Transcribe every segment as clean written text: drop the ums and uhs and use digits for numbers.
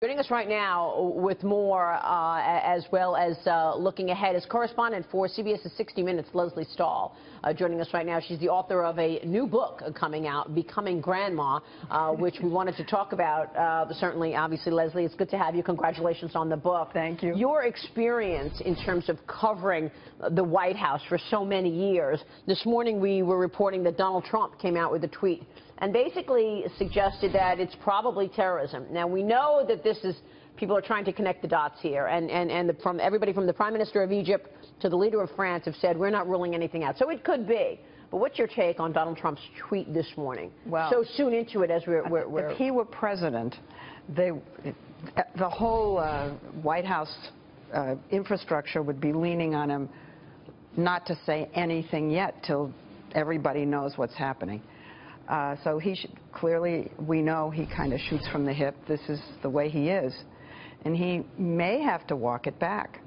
Joining us right now with more, as well as looking ahead, is correspondent for CBS's 60 Minutes, Lesley Stahl. Joining us right now, she's the author of a new book coming out, Becoming Grandma, which we wanted to talk about. Certainly, obviously, Lesley, it's good to have you. Congratulations on the book. Thank you. Your experience in terms of covering the White House for so many years. This morning, we were reporting that Donald Trump came out with a tweet and basically suggested that it's probably terrorism. Now, we know that this is, people are trying to connect the dots here, and from everybody from the Prime Minister of Egypt to the leader of France have said we're not ruling anything out. So it could be. But what's your take on Donald Trump's tweet this morning? Well, so soon into it as we're if he were president, the whole White House infrastructure would be leaning on him not to say anything yet till everybody knows what's happening. So he should, clearly, we know he kind of shoots from the hip. This is the way he is. And he may have to walk it back.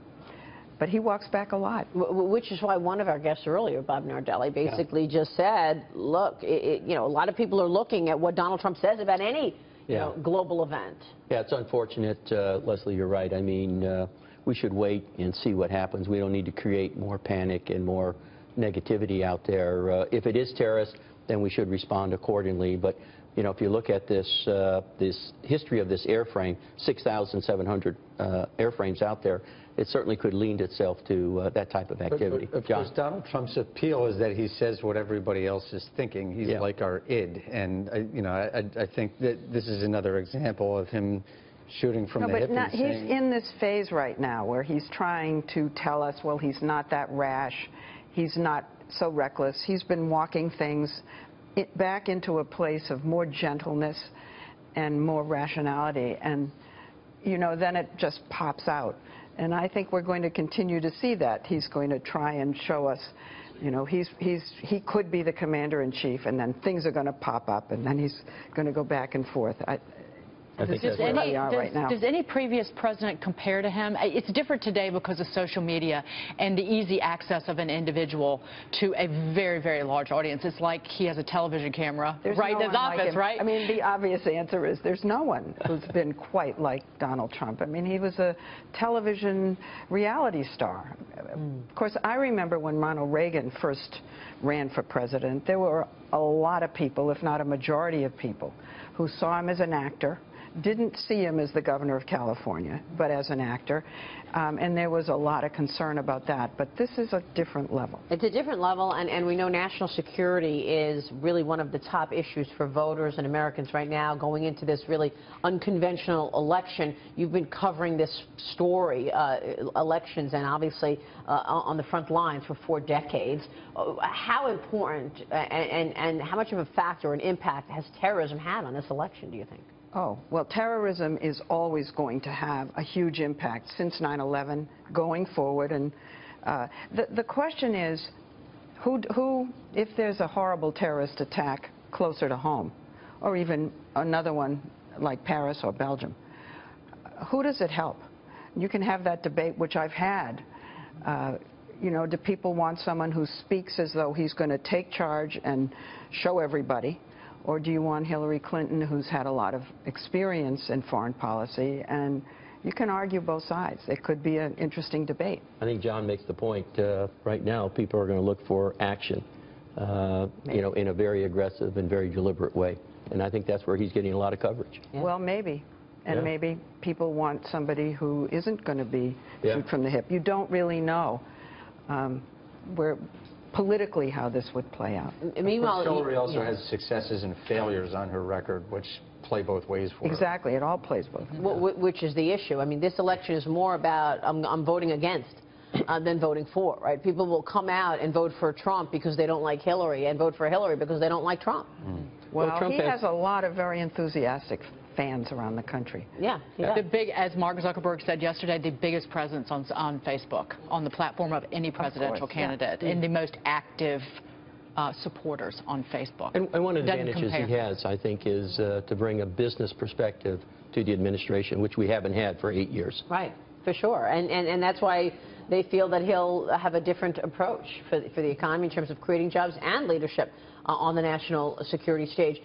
But he walks back a lot. Which is why one of our guests earlier, Bob Nardelli, basically just said, look, you know, a lot of people are looking at what Donald Trump says about any you know, global event. Yeah, it's unfortunate, Lesley, you're right. I mean, we should wait and see what happens. We don't need to create more panic and more negativity out there. If it is terrorist, then we should respond accordingly. But, you know, if you look at this history of this airframe, 6,700 airframes out there, it certainly could lend itself to that type of activity. But of course, Donald Trump's appeal is that he says what everybody else is thinking. He's like our id. And, you know, I think that this is another example of him shooting from the hip. But he's in this phase right now where he's trying to tell us, well, he's not that rash. He's not so reckless. He's been walking things back into a place of more gentleness and more rationality, and you know, then it just pops out. And I think we're going to continue to see that. He's going to try and show us, you know, he could be the commander-in-chief, and then things are going to pop up, and then he's going to go back and forth. I think that's where we are right now. Does any previous president compare to him? It's different today because of social media and the easy access of an individual to a very, very large audience. It's like he has a television camera right in his office, right? I mean, the obvious answer is there's no one who's been quite like Donald Trump. I mean, he was a television reality star. Of course, I remember when Ronald Reagan first ran for president, there were a lot of people, if not a majority of people, who saw him as an actor, didn't see him as the governor of California, but as an actor, and there was a lot of concern about that. But this is a different level. It's a different level, and we know national security is really one of the top issues for voters and Americans right now going into this really unconventional election. You've been covering this story, elections, and obviously on the front lines for 4 decades. How important and how much of a factor or an impact has terrorism had on this election, do you think? Oh, well, terrorism is always going to have a huge impact since 9/11 going forward. And the question is, who, if there's a horrible terrorist attack closer to home, or even another one like Paris or Belgium, who does it help? You can have that debate, which I've had. You know, do people want someone who speaks as though he's going to take charge and show everybody? Or do you want Hillary Clinton, who's had a lot of experience in foreign policy? And you can argue both sides. It could be an interesting debate. I think John makes the point. Right now, people are going to look for action, you know, in a very aggressive and very deliberate way. And I think that's where he's getting a lot of coverage. Yeah. Well, maybe. And maybe people want somebody who isn't going to be shoot from the hip. You don't really know politically how this would play out. Meanwhile, Hillary also has successes and failures on her record, which play both ways for her. Exactly. It all plays both ways. Which is the issue. I mean, this election is more about I'm voting against than voting for, right? People will come out and vote for Trump because they don't like Hillary, and vote for Hillary because they don't like Trump. Well, Trump has a lot of very enthusiastic fans around the country. The big, as Mark Zuckerberg said yesterday, the biggest presence on Facebook, on the platform of any presidential candidate, and the most active supporters on Facebook. And one of the advantages he has, I think, is to bring a business perspective to the administration, which we haven't had for 8 years. Right, for sure. And that's why they feel that he'll have a different approach for the economy in terms of creating jobs and leadership on the national security stage.